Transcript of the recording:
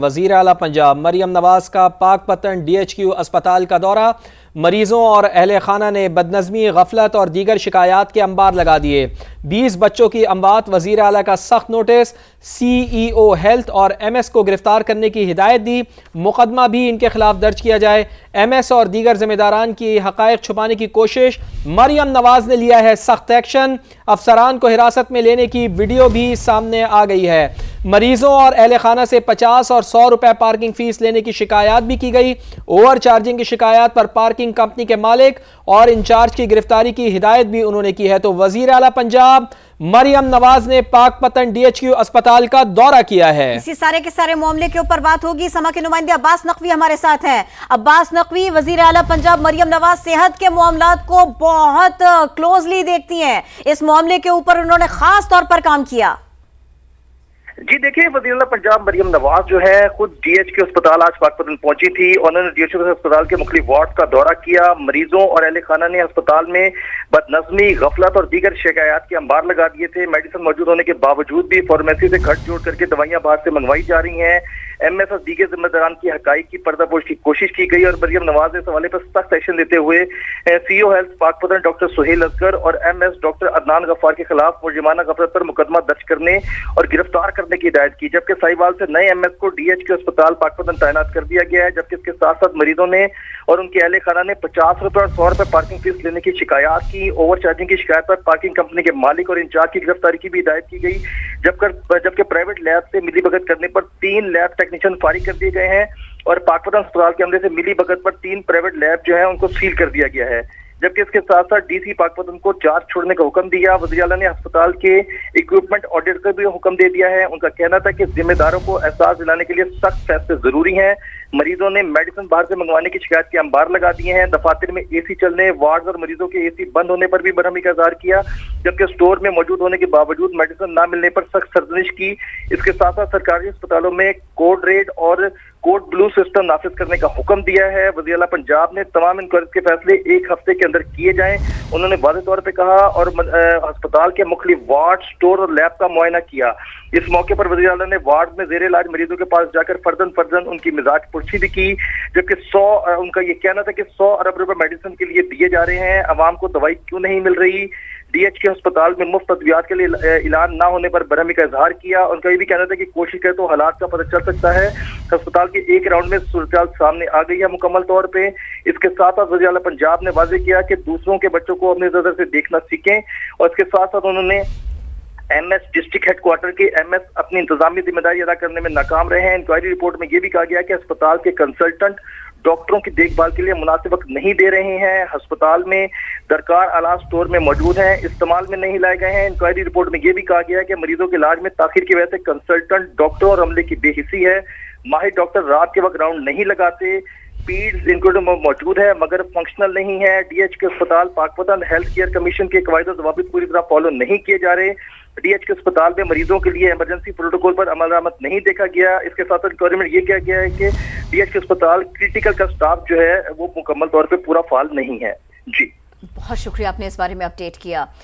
وزیر اعلیٰ پنجاب مریم نواز کا پاک پتن DHQ اسپتال کا دورہ، مریضوں اور اہل خانہ نے بدنظمی، غفلت اور دیگر شکایات کے انبار لگا دیے۔ 20 بچوں کی اموات، وزیر اعلیٰ کا سخت نوٹس، CEO ہیلتھ اور MS کو گرفتار کرنے کی ہدایت دی، مقدمہ بھی ان کے خلاف درج کیا جائے۔ MS اور دیگر ذمہ داران کی حقائق چھپانے کی کوشش، مریم نواز نے لیا ہے سخت ایکشن، افسران کو حراست میں لینے کی ویڈیو بھی سامنے آ گئی ہے۔ مریضوں اور اہل خانہ سے 50 اور 100 روپے پارکنگ فیس لینے کی شکایات بھی کی گئی۔ اوور چارجنگ کی شکایات پر پارکنگ کمپنی کے مالک اور انچارج کی گرفتاری کی ہدایت بھی انہوں نے کی ہے۔ تو وزیر اعلیٰ پنجاب مریم نواز نے پاک پتن DHQ اسپتال کا دورہ کیا ہے۔ اسی سارے کے سارے معاملے کے اوپر بات ہوگی۔ سما کے نمائندے عباس نقوی ہمارے ساتھ ہیں۔ عباس نقوی، وزیر اعلیٰ پنجاب مریم نواز صحت کے معاملات کو بہت کلوزلی دیکھتی ہیں، اس معاملے کے اوپر انہوں نے خاص طور پر کام کیا۔ جی دیکھیں، وزیر اعلیٰ پنجاب مریم نواز جو ہے خود DHQ اسپتال آج پاک پتن پہنچی تھی اور انہوں نے DHQ اسپتال کے مختلف وارڈ کا دورہ کیا۔ مریضوں اور اہل خانہ نے اسپتال میں بدنظمی، غفلت اور دیگر شکایات کے انبار لگا دیے تھے۔ میڈیسن موجود ہونے کے باوجود بھی فارمیسی سے گھٹ جوڑ کر کے دوائیاں باہر سے منگوائی جا رہی ہیں۔ MS اور دیگر ذمہ داران کی حقائق کی پردہ پوش کی کوشش کی گئی اور مریم نواز نے اس حوالے پر سخت ایکشن لیتے ہوئے CEO ہیلتھ پاک پتن ڈاکٹر سہیل اصغر اور MS ڈاکٹر عدنان غفار کے خلاف مجرمانہ غفلت پر مقدمہ درج کرنے اور گرفتار کرنے کی ہدایت کی، جبکہ ساہیوال سے نئے MS کو DHQ اسپتال پاک پتن تعینات کر دیا گیا ہے، جبکہ اس کے ساتھ ساتھ مریضوں نے اور ان کے اہل خانہ نے 50 روپے اور 100 روپے پارکنگ فیس لینے کی شکایات کی۔ اوور چارجنگ کی شکایت پر پارکنگ کمپنی کے مالک اور انچارج کی گرفتاری کی بھی ہدایت کی گئی، جبکہ پرائیویٹ لیب سے ملی بھگت کرنے پر 3 لیب ٹیکنیشین فارغ کر دیے گئے ہیں اور پاک پتن اسپتال کے عملے سے ملی بھگت پر 3 پرائیویٹ لیب جو ہیں ان کو سیل کر دیا گیا ہے، جبکہ اس کے ساتھ ساتھ DC پاک پتن کو چارج چھوڑنے کا حکم دیا۔ وزیر اعلیٰ نے ہسپتال کے اکوپمنٹ آڈٹ کا بھی حکم دے دیا ہے۔ ان کا کہنا تھا کہ ذمہ داروں کو احساس دلانے کے لیے سخت فیصلے ضروری ہیں۔ مریضوں نے میڈیسن باہر سے منگوانے کی شکایت کے انبار لگا دیے ہیں۔ دفاتر میں AC چلنے، وارڈز اور مریضوں کے AC بند ہونے پر بھی برہمی کا اظہار کیا، جبکہ سٹور میں موجود ہونے کے باوجود میڈیسن نہ ملنے پر سخت سرزنش کی۔ اس کے ساتھ ساتھ سرکاری اسپتالوں میں کوڈ ریڈ اور کوڈ بلو سسٹم نافذ کرنے کا حکم دیا ہے۔ وزیر اعلیٰ پنجاب نے تمام انکوائریز کے فیصلے 1 ہفتے کے اندر کیے جائیں، انہوں نے واضح طور پہ کہا اور ہسپتال کے مختلف وارڈ، سٹور اور لیب کا معائنہ کیا۔ اس موقع پر وزیر اعلیٰ نے وارڈ میں زیر علاج مریضوں کے پاس جا کر فردن ان کی مزاج پرسی بھی کی، جبکہ ان کا یہ کہنا تھا کہ 100 ارب روپے میڈیسن کے لیے دیے جا رہے ہیں، عوام کو دوائی کیوں نہیں مل رہی۔ DHQ اسپتال میں مفت ادویات کے لیے اعلان نہ ہونے پر برہمی کا اظہار کیا۔ ان کا یہ بھی کہنا تھا کہ کوشش کرے تو حالات کا پتہ چل سکتا ہے۔ اسپتال کے ایک راؤنڈ میں صورتحال سامنے آ گئی ہے مکمل طور پہ۔ اس کے ساتھ ساتھ وزیر اعلیٰ پنجاب نے واضح کیا کہ دوسروں کے بچوں کو اپنی نظر سے دیکھنا سیکھیں، اور اس کے ساتھ ساتھ انہوں نے MS ڈسٹرکٹ ہیڈ کوارٹر کے MS اپنی انتظامی ذمہ داری ادا کرنے میں ناکام رہے ہیں۔ انکوائری رپورٹ میں یہ بھی کہا گیا کہ اسپتال کے کنسلٹنٹ ڈاکٹروں کی دیکھ بھال کے لیے مناسب وقت نہیں دے رہے ہیں، ہسپتال میں درکار آلات سٹور میں موجود ہیں، استعمال میں نہیں لائے گئے ہیں۔ انکوائری رپورٹ میں یہ بھی کہا گیا ہے کہ مریضوں کے علاج میں تاخیر کی وجہ سے کنسلٹنٹ ڈاکٹروں اور عملے کی بے حسی ہے، ماہر ڈاکٹر رات کے وقت راؤنڈ نہیں لگاتے، پیڈز انکلوڈ موجود ہے مگر فنکشنل نہیں ہے۔ DHQ اسپتال پاک پتن ہیلتھ کیئر کمیشن کے قواعد و ضوابط پوری طرح فالو نہیں کیے جا رہے۔ DHQ اسپتال میں مریضوں کے لیے ایمرجنسی پروٹوکول پر عمل درآمد نہیں دیکھا گیا۔ اس کے ساتھ انکوائری میں یہ کہا گیا ہے کہ DHQ اسپتال کریٹیکل کا سٹاف جو ہے وہ مکمل طور پہ پورا فعال نہیں ہے۔ جی بہت شکریہ، آپ نے اس بارے میں اپڈیٹ کیا۔